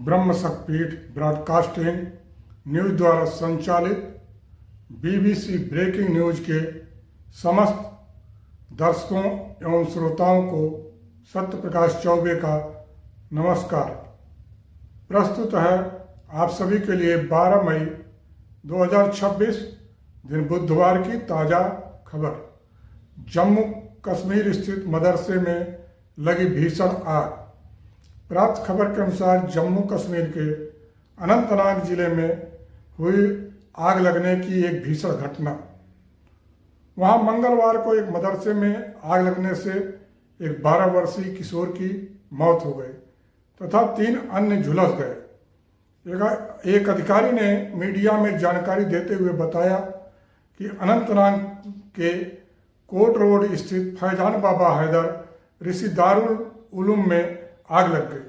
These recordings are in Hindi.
ब्रह्मशक्तिपीठ ब्रॉडकास्टिंग न्यूज द्वारा संचालित बीबीसी ब्रेकिंग न्यूज के समस्त दर्शकों एवं श्रोताओं को सत्यप्रकाश चौबे का नमस्कार। प्रस्तुत है आप सभी के लिए 12 मई 2026 दिन बुधवार की ताज़ा खबर। जम्मू कश्मीर स्थित मदरसे में लगी भीषण आग। प्राप्त खबर के अनुसार जम्मू कश्मीर के अनंतनाग जिले में हुई आग लगने की एक भीषण घटना। वहां मंगलवार को एक मदरसे में आग लगने से एक 12 वर्षीय किशोर की मौत हो गई तथा 3 अन्य झुलस गए। एक अधिकारी ने मीडिया में जानकारी देते हुए बताया कि अनंतनाग के कोट रोड स्थित फैजान बाबा हैदर ऋषि दारुल उलूम में आग लग गई,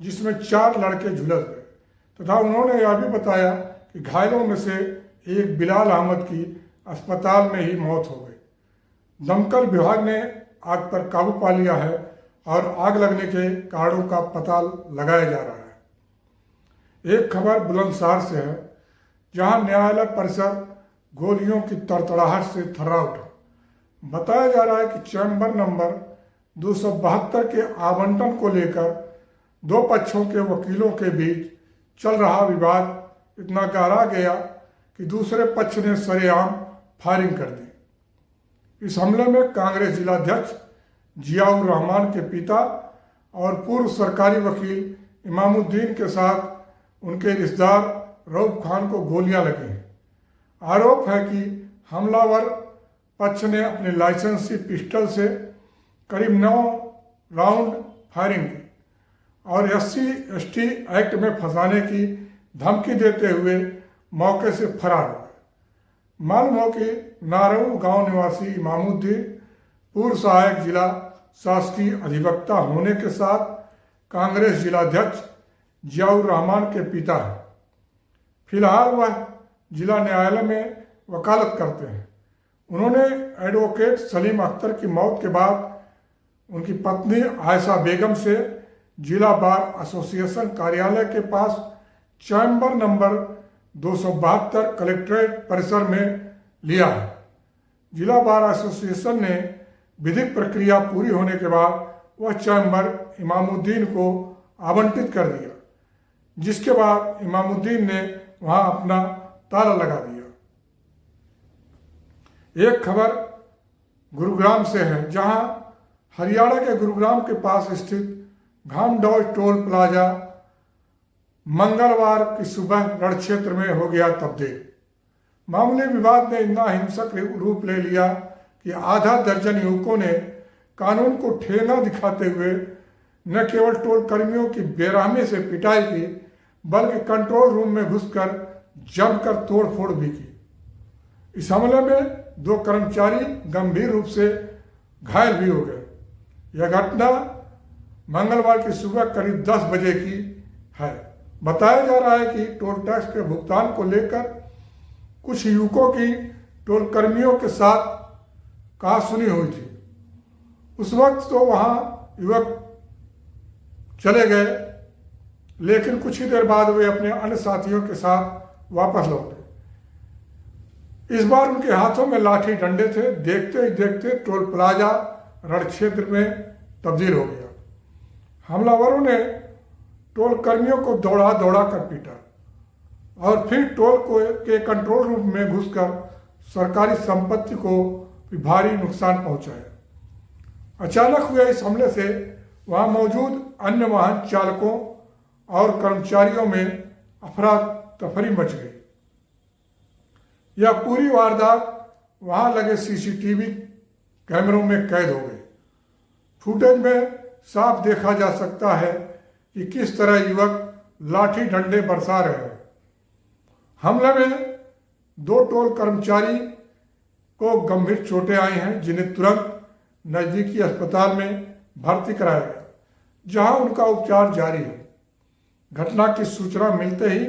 जिसमें 4 लड़के झुलस गए तथा उन्होंने यह भी बताया कि घायलों में से एक बिलाल अहमद की अस्पताल में ही मौत हो गई। दमकल विभाग ने आग पर काबू पा लिया है और आग लगने के कारणों का पता लगाया जा रहा है। एक खबर बुलंदशहर से है, जहां न्यायालय परिसर गोलियों की तड़तड़ाहट से थर्रा उठा। बताया जा रहा है कि चैम्बर नंबर 272 के आवंटन को लेकर 2 पक्षों के वकीलों के बीच चल रहा विवाद इतना गहरा गया कि दूसरे पक्ष ने सरेआम फायरिंग कर दी। इस हमले में कांग्रेस जिलाध्यक्ष जियाउर रहमान के पिता और पूर्व सरकारी वकील इमामुद्दीन के साथ उनके रिश्तेदार रऊफ खान को गोलियां लगी हैं। आरोप है कि हमलावर पक्ष ने अपने लाइसेंसी पिस्टल से करीब 9 राउंड फायरिंग की और SC/ST एक्ट में फंसाने की धमकी देते हुए मौके से फरार हो गए। मालूम हो कि नारऊ गांव निवासी इमामुद्दीन पूर्व सहायक जिला शासकीय अधिवक्ता होने के साथ कांग्रेस जिलाध्यक्ष जियाउर रहमान के पिता हैं। फिलहाल वह जिला न्यायालय में वकालत करते हैं। उन्होंने एडवोकेट सलीम अख्तर की मौत के बाद उनकी पत्नी आयशा बेगम से जिला बार एसोसिएशन कार्यालय के पास चैम्बर नंबर 272 कलेक्ट्रेट परिसर में लिया है। जिला बार एसोसिएशन ने विधिक प्रक्रिया पूरी होने के बाद वह चैम्बर इमामुद्दीन को आवंटित कर दिया, जिसके बाद इमामुद्दीन ने वहां अपना ताला लगा दिया। एक खबर गुरुग्राम से है, जहां हरियाणा के गुरुग्राम के पास स्थित घामडौल टोल प्लाजा मंगलवार की सुबह रण क्षेत्र में हो गया तब्दील। मामूली विवाद ने इतना हिंसक रूप ले लिया कि आधा दर्जन युवकों ने कानून को ठेंगा दिखाते हुए न केवल टोल कर्मियों की बेरहमी से पिटाई की, बल्कि कंट्रोल रूम में घुसकर जमकर तोड़फोड़ भी की। इस हमले में 2 कर्मचारी गंभीर रूप से घायल भी हो गए। यह घटना मंगलवार की सुबह करीब 10 बजे की है। बताया जा रहा है कि टोल टैक्स के भुगतान को लेकर कुछ युवकों की टोल कर्मियों के साथ कहासुनी हुई थी। उस वक्त तो वहां युवक चले गए, लेकिन कुछ ही देर बाद वे अपने अन्य साथियों के साथ वापस लौटे। इस बार उनके हाथों में लाठी डंडे थे। देखते ही देखते टोल प्लाजा रण क्षेत्र में तब्दील हो गया। हमलावरों ने टोल कर्मियों को दौड़ा दौड़ा कर पीटा और फिर टोल के कंट्रोल रूम में घुसकर सरकारी संपत्ति को भी भारी नुकसान पहुंचाया। अचानक हुए इस हमले से वहां मौजूद अन्य वाहन चालकों और कर्मचारियों में अफरा तफरी मच गई। यह पूरी वारदात वहां लगे CCTV कैमरों में कैद हो गई। फुटेज में साफ देखा जा सकता है कि किस तरह युवक लाठी डंडे बरसा रहे हैं। हमले में 2 टोल कर्मचारी को गंभीर चोटें आई हैं, जिन्हें तुरंत नजदीकी अस्पताल में भर्ती कराया गया, जहां उनका उपचार जारी है। घटना की सूचना मिलते ही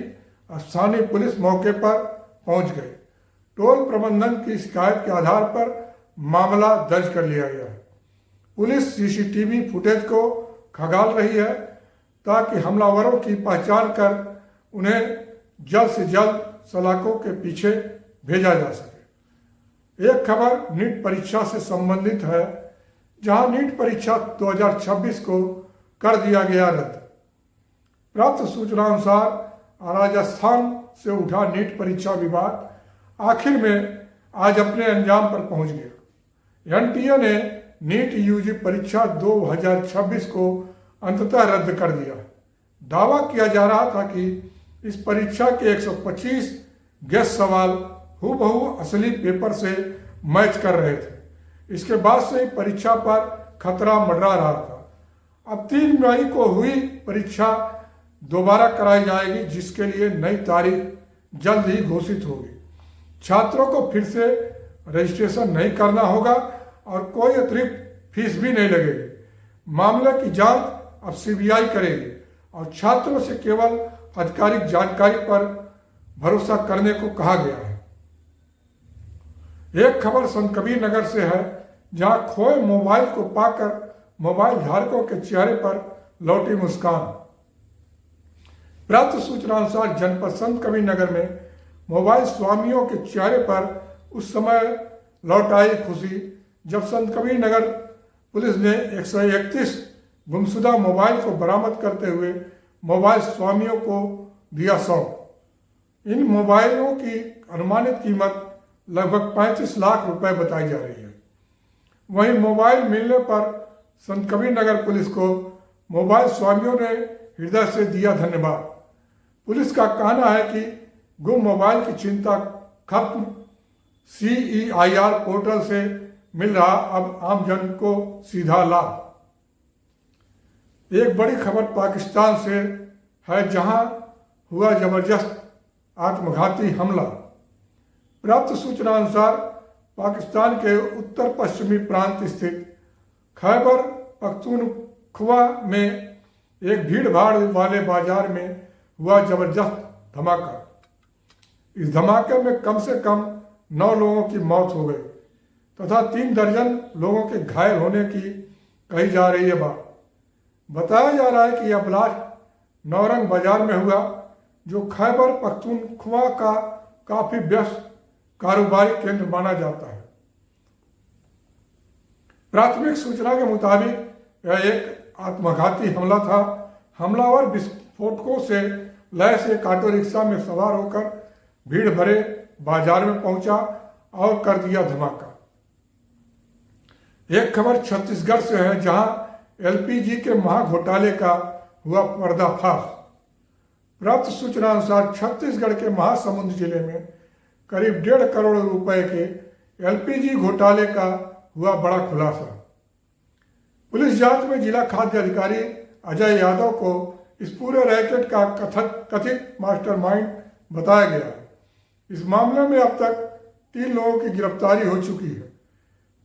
स्थानीय पुलिस मौके पर पहुंच गई। टोल प्रबंधन की शिकायत के आधार पर मामला दर्ज कर लिया गया है। पुलिस CCTV फुटेज को खंगाल रही है ताकि हमलावरों की पहचान कर उन्हें जल्द से जल्द सलाखों के पीछे भेजा जा सके। एक खबर नीट परीक्षा से संबंधित है, जहां नीट परीक्षा 2026 को कर दिया गया रद्द। प्राप्त सूचना अनुसार राजस्थान से उठा नीट परीक्षा विवाद आखिर में आज अपने अंजाम पर पहुंच गया। एनटीए ने नीट यूजी परीक्षा 2026 को अंततः रद्द कर दिया। दावा किया जा रहा था कि इस परीक्षा के 125 गेस्ट सवाल हूबहू असली पेपर से मैच कर रहे थे। इसके बाद से ही परीक्षा पर खतरा मंडरा रहा था। अब 3 मई को हुई परीक्षा दोबारा कराई जाएगी, जिसके लिए नई तारीख जल्द ही घोषित होगी। छात्रों को फिर से रजिस्ट्रेशन नहीं करना होगा और कोई अतिरिक्त फीस भी नहीं लगेगी। मामले की जांच अब सीबीआई करेगी और छात्रों से केवल आधिकारिक जानकारी पर भरोसा करने को कहा गया है। एक खबर संतकबीर नगर से है, जहां खोए मोबाइल को पाकर मोबाइल धारकों के चेहरे पर लौटी मुस्कान। प्राप्त सूचना अनुसार जनपद संतकबीर नगर में मोबाइल स्वामियों के चेहरे पर उस समय लौट आई खुशी, जब संतकबीर नगर पुलिस ने 131 गुमशुदा मोबाइल को बरामद करते हुए मोबाइल स्वामियों को दिया सौंप। इन मोबाइलों की अनुमानित कीमत लगभग 35 लाख रुपए बताई जा रही है। वहीं मोबाइल मिलने पर संतकबीर नगर पुलिस को मोबाइल स्वामियों ने हृदय से दिया धन्यवाद। पुलिस का कहना है कि गुम मोबाइल की चिंता खत्म, CEIR पोर्टल से मिल रहा अब आमजन को सीधा लाभ। एक बड़ी खबर पाकिस्तान से है, जहां हुआ जबरदस्त आत्मघाती हमला। प्राप्त सूचना अनुसार पाकिस्तान के उत्तर पश्चिमी प्रांत स्थित खैबर पख्तूनख्वा में एक भीड़ भाड़ वाले बाजार में हुआ जबरदस्त धमाका। इस धमाके में कम से कम 9 लोगों की मौत हो गई तथा 3 दर्जन लोगों के घायल होने की कही जा रही है बात। बताया जा रहा है कि यह ब्लास्ट नौरंग बाजार में हुआ, जो खैबर पख्तूनख्वा का काफी व्यस्त कारोबारी केंद्र माना जाता है। प्राथमिक सूचना के मुताबिक यह एक आत्मघाती हमला था। हमलावर विस्फोटकों से लैस एक ऑटो रिक्शा में सवार होकर भीड़ भरे बाजार में पहुंचा और कर दिया धमाका। एक खबर छत्तीसगढ़ से है, जहां LPG के महाघोटाले का हुआ पर्दाफाश। प्राप्त सूचना अनुसार छत्तीसगढ़ के महासमुंद जिले में करीब 1.5 करोड़ रुपए के LPG घोटाले का हुआ बड़ा खुलासा। पुलिस जांच में जिला खाद्य अधिकारी अजय यादव को इस पूरे रैकेट का कथित मास्टरमाइंड बताया गया है। इस मामले में अब तक 3 लोगों की गिरफ्तारी हो चुकी है।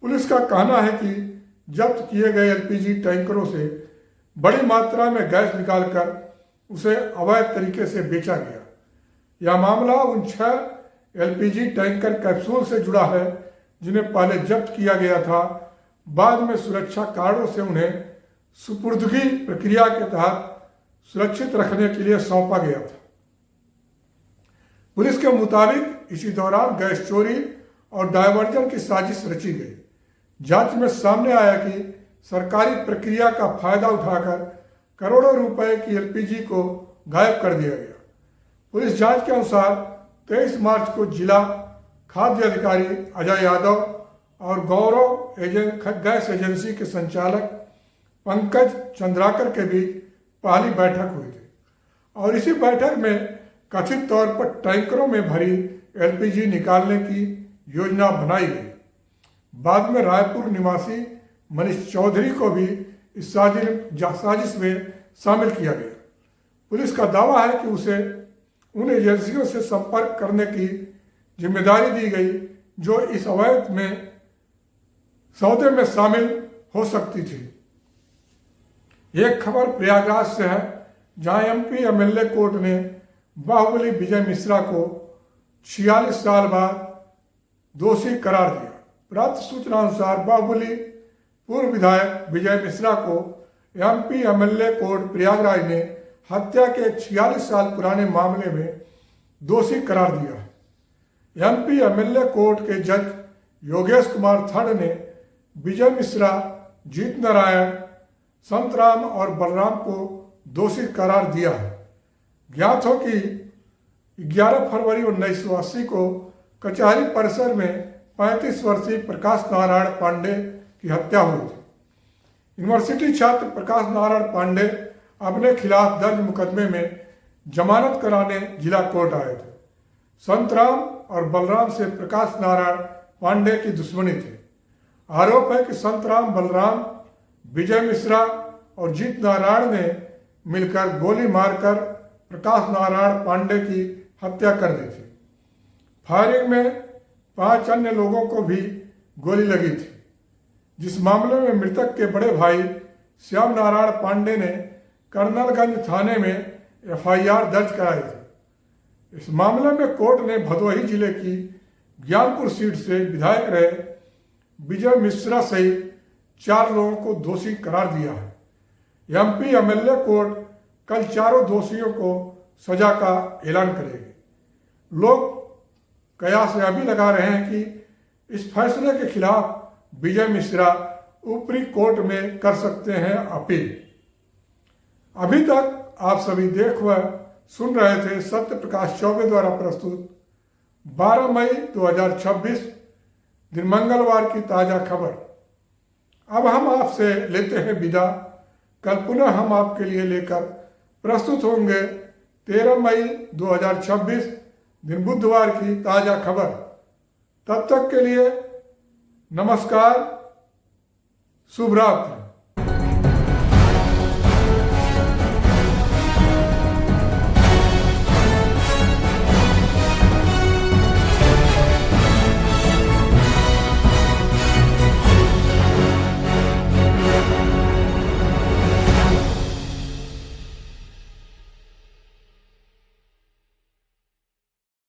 पुलिस का कहना है कि जब्त किए गए LPG टैंकरों से बड़ी मात्रा में गैस निकालकर उसे अवैध तरीके से बेचा गया। यह मामला उन 6 LPG टैंकर कैप्सूल से जुड़ा है, जिन्हें पहले जब्त किया गया था। बाद में सुरक्षा कारणों से उन्हें सुपुर्दगी प्रक्रिया के तहत सुरक्षित रखने के लिए सौंपा गया था। पुलिस के मुताबिक इसी दौरान गैस चोरी और डायवर्जन की साजिश रची गई। जांच में सामने आया कि सरकारी प्रक्रिया का फायदा उठाकर करोड़ों रुपए की LPG को गायब कर दिया गया। पुलिस जांच के अनुसार 23 मार्च को जिला खाद्य अधिकारी अजय यादव और गौरव गैस एजेंसी के संचालक पंकज चंद्राकर के बीच पहली बैठक हुई थी और इसी बैठक में कथित तौर पर टैंकरों में भरी LPG निकालने की योजना बनाई गई। बाद में रायपुर निवासी मनीष चौधरी को भी इस साजिश में शामिल किया गया। पुलिस का दावा है कि उसे उन एजेंसियों से संपर्क करने की जिम्मेदारी दी गई जो इस अवैध में सौदे में शामिल हो सकती थी। एक खबर प्रयागराज से है, जहां MP MLA कोर्ट ने बाहुबली विजय मिश्रा को 46 साल बाद दोषी करार दिया। प्राप्त सूचना अनुसार बाहुबली पूर्व विधायक विजय मिश्रा को एमपी एमएलए कोर्ट प्रयागराज ने हत्या के एक 46 साल पुराने मामले में दोषी करार दिया। एमपी एमएलए कोर्ट के जज योगेश कुमार थर्ड ने विजय मिश्रा, जीत नारायण, संतराम और बलराम को दोषी करार दिया है। ज्ञात हो कि 11 फरवरी 1980 को कचहरी परिसर में 35 वर्षीय प्रकाश नारायण पांडे की हत्या हुई थी। यूनिवर्सिटी छात्र प्रकाश नारायण पांडे अपने खिलाफ दर्ज मुकदमे में जमानत कराने जिला कोर्ट आए थे। संतराम और बलराम से प्रकाश नारायण पांडे की दुश्मनी थी। आरोप है कि संतराम, बलराम, विजय मिश्रा और जीत नारायण ने मिलकर गोली मारकर प्रकाश नारायण पांडे की हत्या कर दी थी। फायरिंग में 5 अन्य लोगों को भी गोली लगी थी। जिस मामले में मृतक के बड़े भाई श्याम नारायण पांडे ने कर्नलगंज थाने में एफआईआर दर्ज कराई थी। इस मामले में कोर्ट ने भदोही जिले की ज्ञानपुर सीट से विधायक रहे विजय मिश्रा सहित 4 लोगों को दोषी करार दिया है। एमपी एमएलए कोर्ट कल चारों दोषियों को सजा का ऐलान करेगी। लोग कयास यह भी लगा रहे हैं कि इस फैसले के खिलाफ विजय मिश्रा ऊपरी कोर्ट में कर सकते हैं अपील। अभी तक आप सभी देख व सुन रहे थे सत्य प्रकाश चौबे द्वारा प्रस्तुत 12 मई 2026 दिन मंगलवार की ताजा खबर। अब हम आपसे लेते हैं विदा। कल पुनः हम आपके लिए लेकर प्रस्तुत होंगे 13 मई 2026 दिन बुधवार की ताजा खबर। तब तक के लिए नमस्कार, शुभ रात्रि।